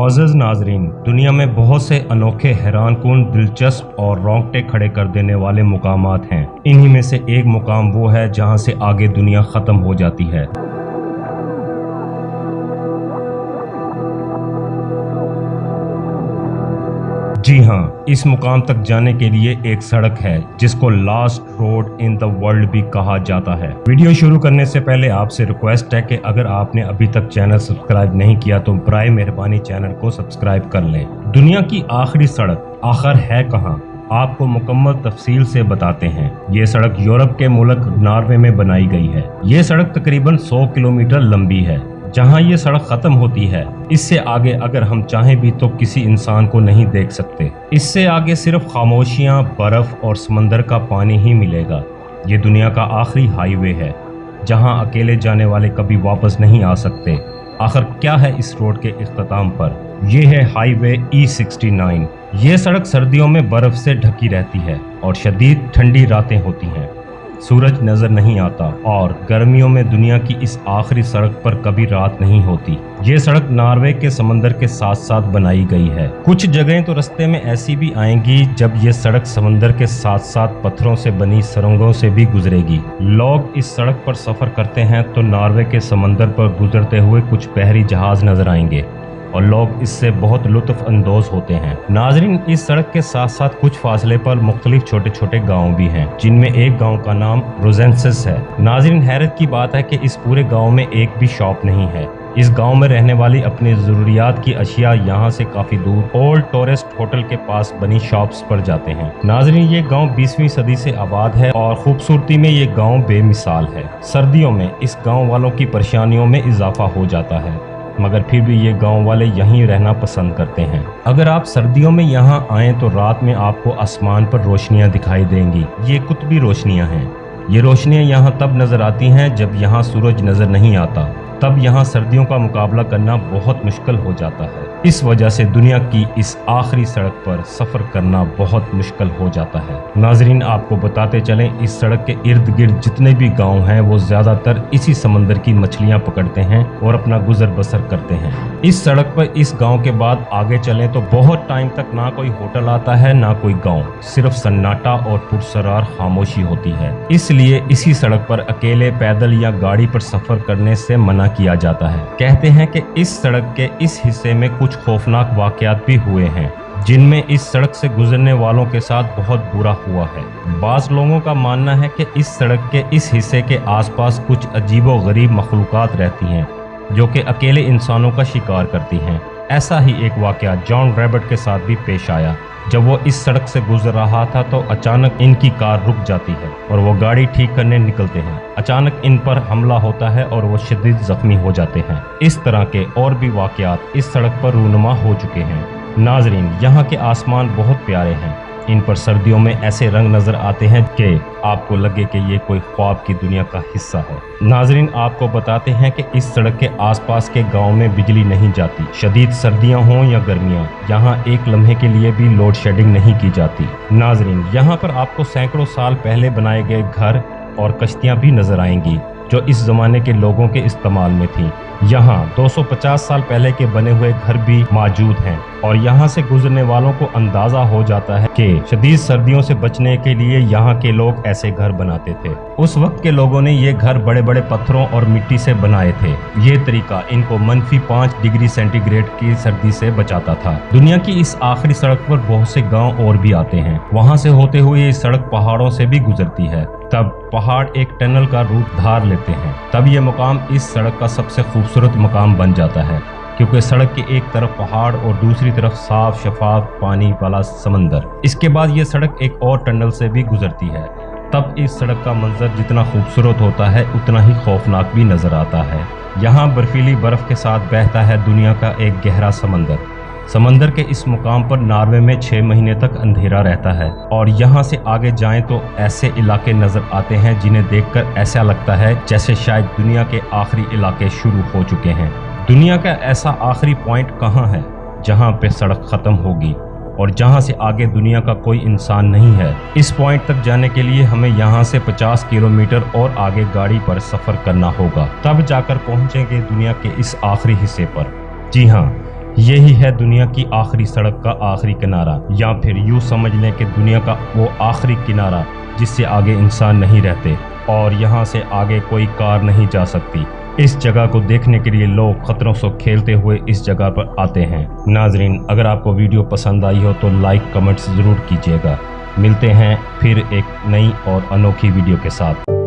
मुअज़्ज़ज़ नाज़रीन, दुनिया में बहुत से अनोखे, हैरानकुन, दिलचस्प और रोंगटे खड़े कर देने वाले मुकामात हैं। इन्हीं में से एक मुकाम वो है जहां से आगे दुनिया ख़त्म हो जाती है। जी हाँ, इस मुकाम तक जाने के लिए एक सड़क है जिसको last road in the world भी कहा जाता है। वीडियो शुरू करने से पहले आपसे रिक्वेस्ट है कि अगर आपने अभी तक चैनल सब्सक्राइब नहीं किया तो बराए मेहरबानी चैनल को सब्सक्राइब कर लें। दुनिया की आखिरी सड़क आखिर है कहाँ, आपको मुकम्मल तफसील से बताते हैं। ये सड़क यूरोप के मुल्क नॉर्वे में बनाई गई है। ये सड़क तकरीबन 100 किलोमीटर लंबी है। जहां ये सड़क खत्म होती है, इससे आगे अगर हम चाहें भी तो किसी इंसान को नहीं देख सकते। इससे आगे सिर्फ खामोशियां, बर्फ और समंदर का पानी ही मिलेगा। ये दुनिया का आखिरी हाईवे है जहां अकेले जाने वाले कभी वापस नहीं आ सकते। आखिर क्या है इस रोड के इख्तिताम पर? ये है हाईवे E69। ये सड़क सर्दियों में बर्फ से ढकी रहती है और शदीद ठंडी रातें होती हैं। सूरज नजर नहीं आता और गर्मियों में दुनिया की इस आखिरी सड़क पर कभी रात नहीं होती। ये सड़क नॉर्वे के समंदर के साथ साथ बनाई गई है। कुछ जगहें तो रास्ते में ऐसी भी आएंगी जब ये सड़क समंदर के साथ साथ पत्थरों से बनी सुरंगों से भी गुजरेगी। लोग इस सड़क पर सफर करते हैं तो नॉर्वे के समंदर पर गुजरते हुए कुछ बहरी जहाज नजर आएंगे और लोग इससे बहुत लुत्फ अंदोज होते हैं। नाजरीन, इस सड़क के साथ साथ कुछ फासले पर मुख्तलिफ छोटे छोटे गांव भी हैं, जिनमें एक गांव का नाम रोजेंसिस है। नाजरीन, हैरत की बात है कि इस पूरे गांव में एक भी शॉप नहीं है। इस गांव में रहने वाली अपनी जरूरियात की अशिया यहाँ से काफी दूर ओल्ड टूरिस्ट होटल के पास बनी शॉप्स पर जाते हैं। नाजरीन, ये गांव 20वीं सदी से आबाद है और खूबसूरती में ये गांव बेमिसाल है। सर्दियों में इस गांव वालों की परेशानियों में इजाफा हो जाता है, मगर फिर भी ये गांव वाले यहीं रहना पसंद करते हैं। अगर आप सर्दियों में यहाँ आएं तो रात में आपको आसमान पर रोशनियां दिखाई देंगी। ये कुतबी रोशनियां हैं। ये रोशनियां यहाँ तब नजर आती हैं जब यहाँ सूरज नजर नहीं आता। तब यहाँ सर्दियों का मुकाबला करना बहुत मुश्किल हो जाता है। इस वजह से दुनिया की इस आखिरी सड़क पर सफर करना बहुत मुश्किल हो जाता है। नाजरीन, आपको बताते चलें, इस सड़क के इर्द गिर्द जितने भी गांव हैं वो ज्यादातर इसी समंदर की मछलियां पकड़ते हैं और अपना गुजर बसर करते हैं। इस सड़क पर इस गाँव के बाद आगे चलें तो बहुत टाइम तक ना कोई होटल आता है ना कोई गाँव, सिर्फ सन्नाटा और पुरसरार खामोशी होती है। इसलिए इसी सड़क पर अकेले, पैदल या गाड़ी पर सफर करने से मना किया जाता है। कहते हैं कि इस सड़क के इस हिस्से में कुछ खौफनाक वाकयात भी हुए हैं, जिनमें इस सड़क से गुजरने वालों के साथ बहुत बुरा हुआ है। बाज़ लोगों का मानना है कि इस सड़क के इस हिस्से के आसपास कुछ अजीबो गरीब मखलूकात रहती हैं जो कि अकेले इंसानों का शिकार करती हैं। ऐसा ही एक वाकया जॉन रैबर्ट के साथ भी पेश आया। जब वो इस सड़क से गुजर रहा था तो अचानक इनकी कार रुक जाती है और वो गाड़ी ठीक करने निकलते हैं। अचानक इन पर हमला होता है और वो शदीद जख्मी हो जाते हैं। इस तरह के और भी वाकयात इस सड़क पर रूनुमा हो चुके हैं। नाजरीन, यहाँ के आसमान बहुत प्यारे हैं। इन पर सर्दियों में ऐसे रंग नजर आते हैं कि आपको लगे कि ये कोई ख्वाब की दुनिया का हिस्सा है। नाजरीन, आपको बताते हैं कि इस सड़क के आसपास के गांव में बिजली नहीं जाती। शदीद सर्दियां हों या गर्मियां, यहाँ एक लम्हे के लिए भी लोड शेडिंग नहीं की जाती। नाजरीन, यहाँ पर आपको सैकड़ों साल पहले बनाए गए घर और कश्तियाँ भी नजर आएंगी जो इस जमाने के लोगों के इस्तेमाल में थी। यहाँ 250 साल पहले के बने हुए घर भी मौजूद हैं और यहाँ से गुजरने वालों को अंदाजा हो जाता है कि शदीद सर्दियों से बचने के लिए यहाँ के लोग ऐसे घर बनाते थे। उस वक्त के लोगों ने ये घर बड़े बड़े पत्थरों और मिट्टी से बनाए थे। ये तरीका इनको -5 डिग्री सेंटीग्रेड की सर्दी से बचाता था। दुनिया की इस आखिरी सड़क पर बहुत से गाँव और भी आते हैं। वहाँ से होते हुए ये सड़क पहाड़ों से भी गुजरती है। तब पहाड़ एक टनल का रूप धार लेते हैं। तब ये मुकाम इस सड़क का सबसे खूबसूरत मुकाम बन जाता है, क्योंकि सड़क के एक तरफ पहाड़ और दूसरी तरफ साफ शफाफ पानी वाला समंदर। इसके बाद ये सड़क एक और टनल से भी गुजरती है। तब इस सड़क का मंजर जितना खूबसूरत होता है उतना ही खौफनाक भी नजर आता है। यहाँ बर्फीली बर्फ के साथ बहता है दुनिया का एक गहरा समंदर। समंदर के इस मुकाम पर नॉर्वे में 6 महीने तक अंधेरा रहता है और यहाँ से आगे जाएं तो ऐसे इलाके नजर आते हैं जिन्हें देखकर ऐसा लगता है जैसे शायद दुनिया के आखिरी इलाके शुरू हो चुके हैं। दुनिया का ऐसा आखिरी पॉइंट कहाँ है जहाँ पे सड़क खत्म होगी और जहाँ से आगे दुनिया का कोई इंसान नहीं है? इस पॉइंट तक जाने के लिए हमें यहाँ से 50 किलोमीटर और आगे गाड़ी पर सफर करना होगा, तब जाकर पहुँचेंगे दुनिया के इस आखिरी हिस्से पर। जी हाँ, यही है दुनिया की आखिरी सड़क का आखिरी किनारा, या फिर यूं समझ लें कि दुनिया का वो आखिरी किनारा जिससे आगे इंसान नहीं रहते और यहाँ से आगे कोई कार नहीं जा सकती। इस जगह को देखने के लिए लोग खतरों से खेलते हुए इस जगह पर आते हैं। नाजरीन, अगर आपको वीडियो पसंद आई हो तो लाइक कमेंट्स ज़रूर कीजिएगा। मिलते हैं फिर एक नई और अनोखी वीडियो के साथ।